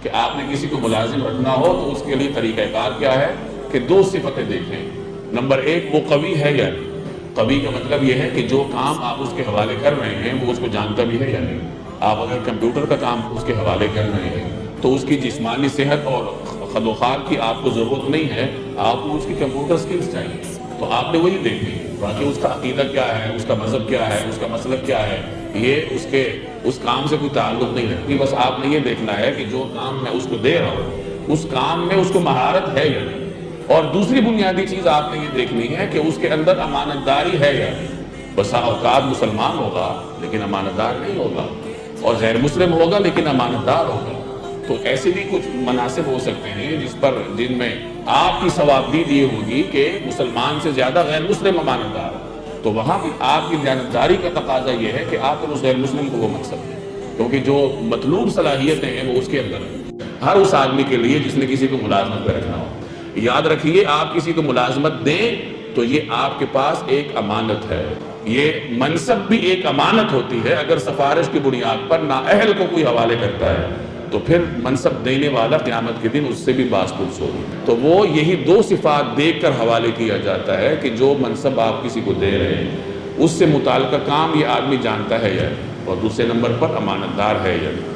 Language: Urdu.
کہ آپ نے کسی کو ملازم رکھنا ہو تو اس کے لیے طریقہ کار کیا ہے کہ دو صفتیں دیکھیں. نمبر ایک، وہ قوی ہے یا نہیں. قوی کا مطلب یہ ہے کہ جو کام آپ اس کے حوالے کر رہے ہیں وہ اس کو جانتا بھی ہے یا نہیں. آپ اگر کمپیوٹر کا کام اس کے حوالے کر رہے ہیں تو اس کی جسمانی صحت اور خلوخال کی آپ کو ضرورت نہیں ہے، آپ کو اس کی کمپیوٹر سکلز چاہیے. تو آپ نے وہی دیکھنی. باقی اس کا عقیدہ کیا ہے، اس کا مذہب کیا ہے، اس کا مسلک کیا ہے، یہ اس کام سے کوئی تعلق نہیں رکھتی. بس آپ نے یہ دیکھنا ہے کہ جو کام میں اس کو دے رہا ہوں اس کام میں اس کو مہارت ہے یا نہیں. اور دوسری بنیادی چیز آپ نے یہ دیکھنی ہے کہ اس کے اندر امانت داری ہے یا نہیں. بسا اوقات مسلمان ہوگا لیکن امانت دار نہیں ہوگا، اور غیر مسلم ہوگا لیکن امانت دار ہوگا. تو ایسے بھی کچھ مناسب ہو سکتے ہیں جن میں آپ کی ثوابدید یہ ہوگی کہ مسلمان سے زیادہ غیر مسلم امانت دار ہو. تو وہاں بھی آپ کی دیانتداری کا تقاضا یہ ہے کہ آپ اس غیر مسلم کو وہ مقصد دیں، کیونکہ جو مطلوب صلاحیتیں ہیں وہ اس کے اندر ہیں ہر اس آدمی کے لیے جس نے کسی کو ملازمت پہ رکھنا ہو. یاد رکھیے، آپ کسی کو ملازمت دیں تو یہ آپ کے پاس ایک امانت ہے. یہ منصب بھی ایک امانت ہوتی ہے. اگر سفارش کی بنیاد پر نااہل کو کوئی حوالے کرتا ہے تو پھر منصب دینے والا قیامت کے دن اس سے بھی باز پرس ہوگی. تو وہ یہی دو صفات دیکھ کر حوالے کیا جاتا ہے کہ جو منصب آپ کسی کو دے رہے ہیں اس سے متعلقہ کام یہ آدمی جانتا ہے یا نہیں، اور دوسرے نمبر پر امانت دار ہے یا نہیں.